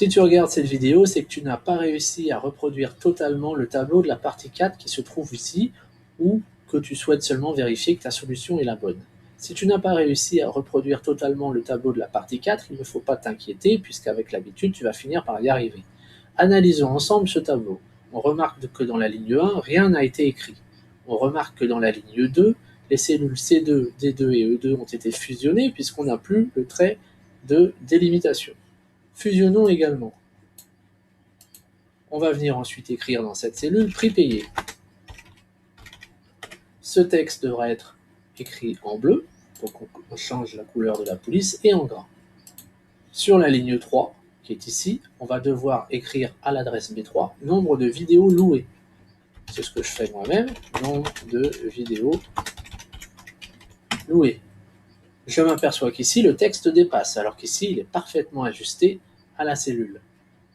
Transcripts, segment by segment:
Si tu regardes cette vidéo, c'est que tu n'as pas réussi à reproduire totalement le tableau de la partie 4 qui se trouve ici, ou que tu souhaites seulement vérifier que ta solution est la bonne. Si tu n'as pas réussi à reproduire totalement le tableau de la partie 4, il ne faut pas t'inquiéter, puisqu'avec l'habitude, tu vas finir par y arriver. Analysons ensemble ce tableau. On remarque que dans la ligne 1, rien n'a été écrit. On remarque que dans la ligne 2, les cellules C2, D2 et E2 ont été fusionnées puisqu'on n'a plus le trait de délimitation. Fusionnons également. On va venir ensuite écrire dans cette cellule prix payé. Ce texte devra être écrit en bleu, donc on change la couleur de la police, et en gras. Sur la ligne 3, qui est ici, on va devoir écrire à l'adresse B3 nombre de vidéos louées. C'est ce que je fais moi-même, nombre de vidéos louées. Je m'aperçois qu'ici, le texte dépasse, alors qu'ici, il est parfaitement ajusté à la cellule.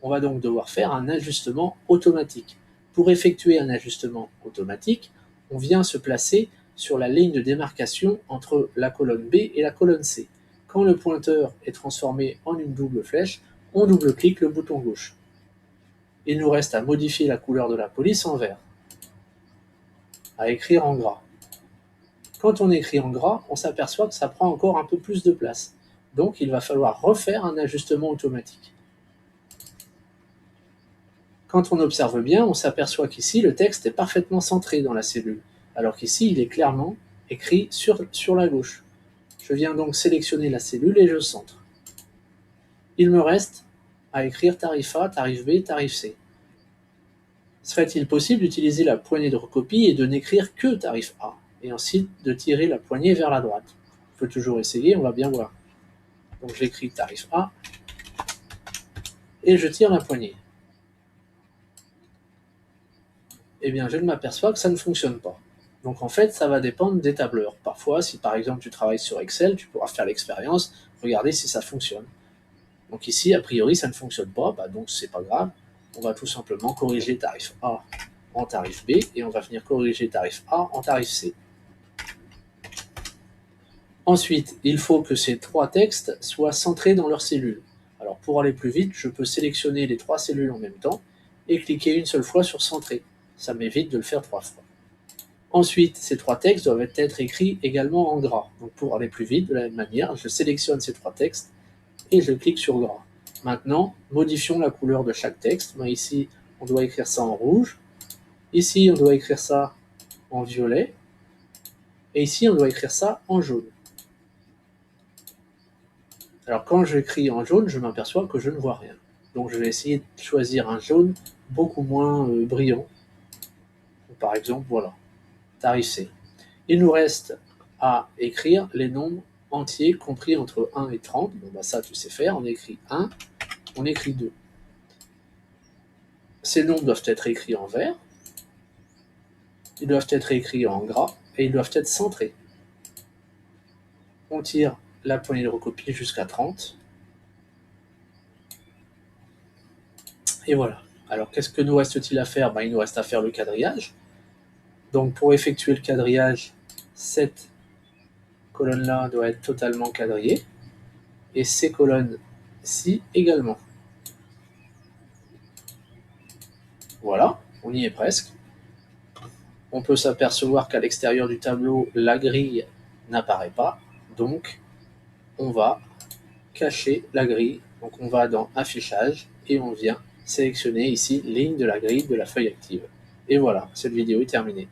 On va donc devoir faire un ajustement automatique. Pour effectuer un ajustement automatique, on vient se placer sur la ligne de démarcation entre la colonne B et la colonne C. Quand le pointeur est transformé en une double flèche, on double-clique le bouton gauche. Il nous reste à modifier la couleur de la police en vert, à écrire en gras. Quand on écrit en gras, on s'aperçoit que ça prend encore un peu plus de place. Donc il va falloir refaire un ajustement automatique. Quand on observe bien, on s'aperçoit qu'ici, le texte est parfaitement centré dans la cellule, alors qu'ici, il est clairement écrit sur la gauche. Je viens donc sélectionner la cellule et je centre. Il me reste à écrire tarif A, tarif B, tarif C. Serait-il possible d'utiliser la poignée de recopie et de n'écrire que tarif A, et ensuite de tirer la poignée vers la droite? On peut toujours essayer, on va bien voir. Donc j'écris tarif A, et je tire la poignée. Eh bien, je m'aperçois que ça ne fonctionne pas. Donc en fait, ça va dépendre des tableurs. Parfois, si par exemple tu travailles sur Excel, tu pourras faire l'expérience, regarder si ça fonctionne. Donc ici, a priori, ça ne fonctionne pas, donc c'est pas grave. On va tout simplement corriger tarif A en tarif B, et on va venir corriger tarif A en tarif C. Ensuite, il faut que ces trois textes soient centrés dans leur cellule. Alors pour aller plus vite, je peux sélectionner les trois cellules en même temps et cliquer une seule fois sur centrer. Ça m'évite de le faire 3 fois. Ensuite, ces trois textes doivent être écrits également en gras. Donc pour aller plus vite, de la même manière, je sélectionne ces trois textes et je clique sur gras. Maintenant, modifions la couleur de chaque texte. Ici, on doit écrire ça en rouge. Ici, on doit écrire ça en violet. Et ici, on doit écrire ça en jaune. Alors quand j'écris en jaune, je m'aperçois que je ne vois rien. Donc je vais essayer de choisir un jaune beaucoup moins brillant. Par exemple, voilà, tarif C. Il nous reste à écrire les nombres entiers compris entre 1 et 30. Ça, tu sais faire. On écrit 1, on écrit 2. Ces nombres doivent être écrits en vert, ils doivent être écrits en gras et ils doivent être centrés. On tire la poignée de recopie jusqu'à 30. Et voilà. Alors, qu'est-ce que nous reste-t-il à faire? Il nous reste à faire le quadrillage. Donc, pour effectuer le quadrillage, cette colonne-là doit être totalement quadrillée. Et ces colonnes-ci également. Voilà, on y est presque. On peut s'apercevoir qu'à l'extérieur du tableau, la grille n'apparaît pas. Donc, on va cacher la grille. Donc, on va dans Affichage et on vient sélectionner ici ligne de la grille de la feuille active. Et voilà, cette vidéo est terminée.